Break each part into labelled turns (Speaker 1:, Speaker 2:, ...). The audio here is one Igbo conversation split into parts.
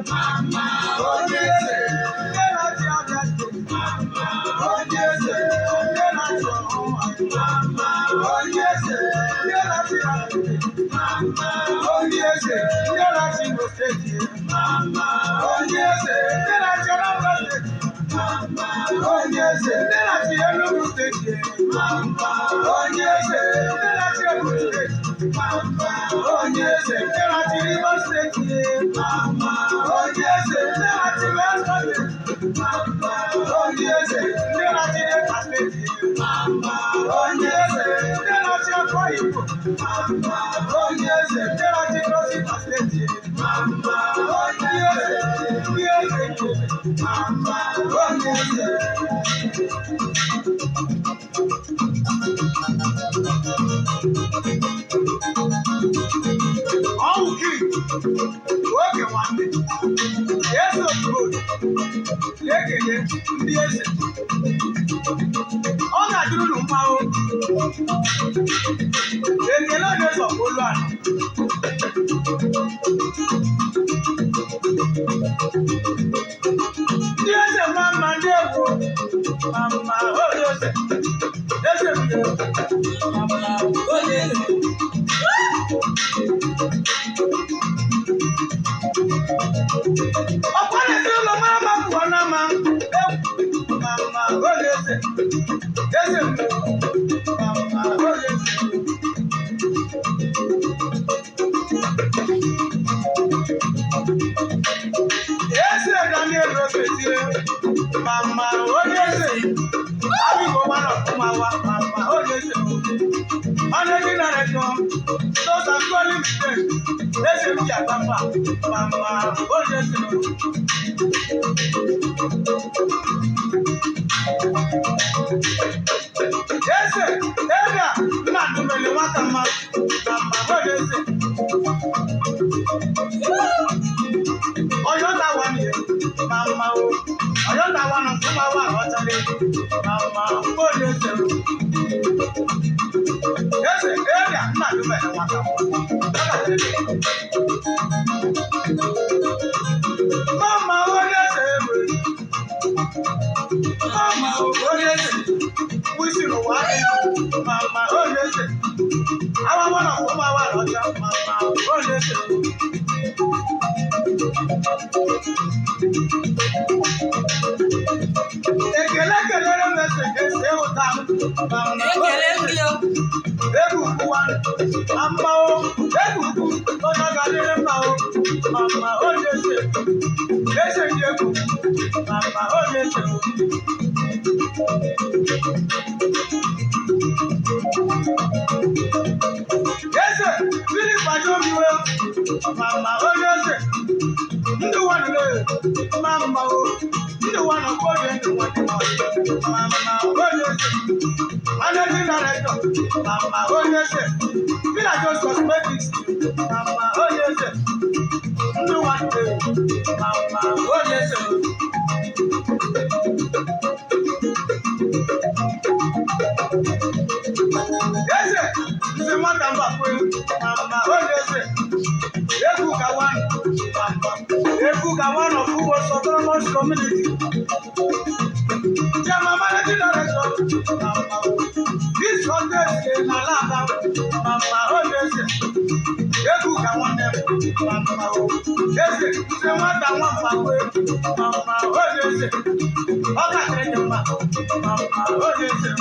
Speaker 1: onye eze ndị na-achị Abia steeti, onye eze ndị na-achị Ọhụma, onye eze ndị na-achị Abia, onye eze ndị na-achị Imo steeti, onye eze ndị na-achị Anambra steeti, onye eze ndị na-achị Enugu steeti, onye eze ndị na-achị Ebonyi steeti, onye eze ndị na-achị Rivers steeti, onye eze ndị na-achị Delta steeti, onye eze ndị na-achị Delta steeti, onye eze ndị na-achị Akwa Ibom, onye eze ndị na-achị Cross River steeti, onye eze ndị eze onye eze ọwụ gị oge nwanne eze obodo ekele ndị eze ọ ga-adịrị unu mma o ekele na-eze olu ala ndị eze mma ndị egwu ma onye eze eze bido onye eze ọkwanye ndị ụlọ mara ma pụọ na ma egwu ma onye eze eze bido ma onye eze eze Daniel Rosetier mama onye eze abịgo gbara ọfụmawa mama onye eze onye dị na redio those are calling mistake eze m ji agbafa mama onye eze eze ebe a nna dumele nwata mma mama onye eze Oyota one year, mama o. Oyota one of them are watching mama. Oh yes, sir. Yes, sir. Yeah, not too bad. Mama, oh yes, sir. Mama, oh yes, sir. We see no one. Mama, oh yes, sir. I want to come out of that, mama. Oh yes, sir. Ekele kelere message ese ụta ekele ndị o egwu kwa amma o egwu onye ga-adịrị mma o mama onye ese ndị egwu mama onye ese biri kwajo miwe mama onye ese ndị nwanne mama o ndị nwanne kwọje ndị nwanne mama onye ese managing director mama onye ese Villa Jones Cosmetics mama onye ese ndị nwanne mama onye ese ese nze nwata mbakwe mama onye ese Ebuka one of who was autonomous community. Jama managing director. This contest is Malaka. Mama Odese. Ebuka one them. Mama Odese. Say what I want for you. Mama Odese. Oga take him back. Mama Odese.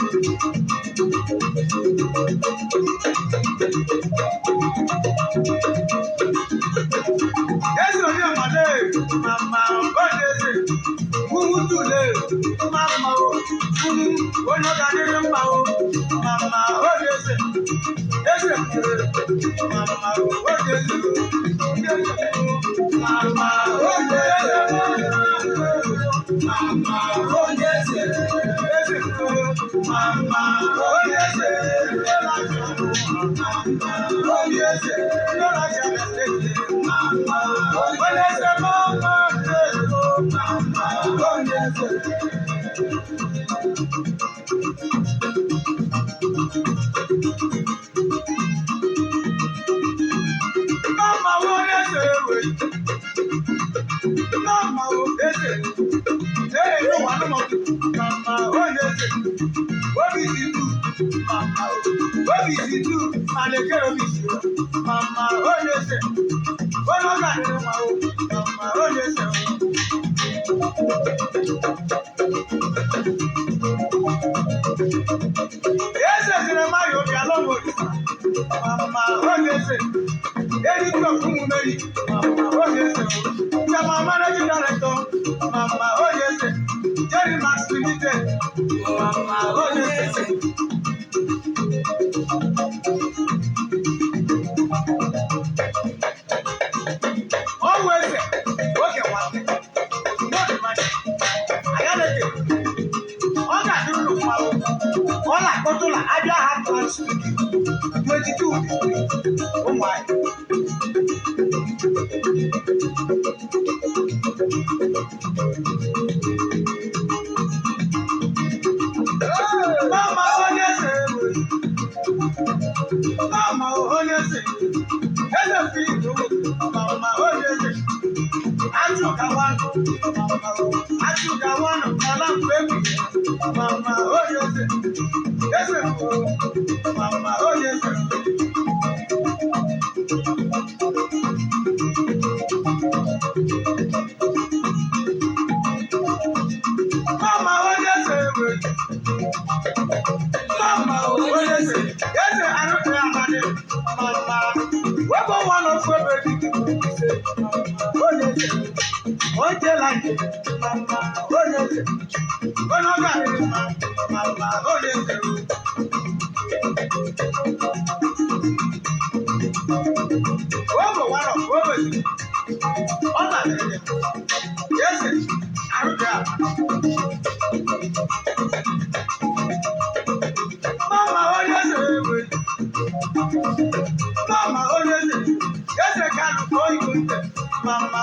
Speaker 1: Mama Odese, Mumutule, Mama Onodadiri Mma Mama Odese, Ese Mama Odese, Mama Odese, Mama Odese, Ese Mama Odese, Odese, Mama Odese, bisi du ma lekere bisi mama onye eze onye ọ ga-adịrị nwa o mama onye eze eze zere mayo obi alọmori mama onye eze editor fún mumeri mama onye eze chama managing director mama onye eze Jerry Max Limited mama onye eze always oge nwanne n'oge mmadụ ayaleke ọ ga-adịrị unu mma ọ na-akpọtụla abịa ha trans 22 ụmụanyị mama onye eze mama onye eze eze fi mama onye eze Achuka one ala mpebi mama onye eze eze mama onye eze mama onye eze mama onye eze eze arụkọ ya mmadụ mama webo one of ebe onye eze oje like mama onye eze onye ọ ga-adịrị mma mama onye eze ogo one of ebe ọ ga-adịrị eze arụkọ ya mama onye eze mama onye eze eze ga-alụkọ oyibo nte mama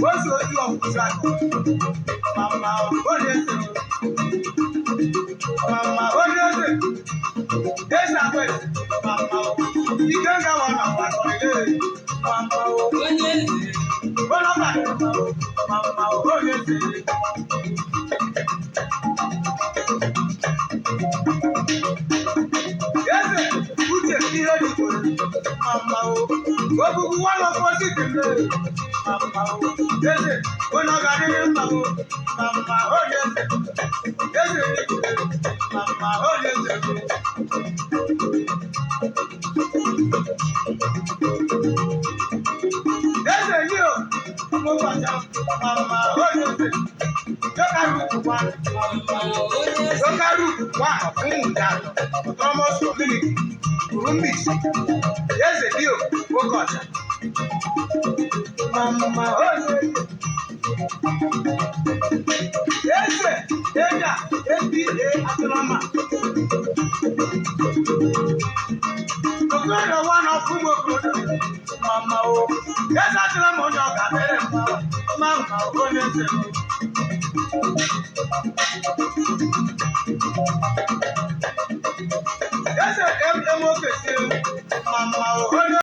Speaker 1: ozu ojú ọ̀fùsà mama onye eze mama onye eze eze abụọ mama ike nga wa na wa sọrọ mama onye eze bọlọba mama onye eze eze uche ihe dịkwa mama ogugu wa lọ fọ sí tèmi mama eze onye ọ ga-adịrị mma mama onye eze eze mama onye eze eze yi o ọmọkwacha mama onye eze Jokaru wa fún ìdájọ́ Thomas Community Burumbis eze dio Okocha mama onye eze Eda SBA Atlama Okoro one of Umokoro mama o eze Atlama onye ọ ga-adịrị mma mama onye eze eze emoke si mama onye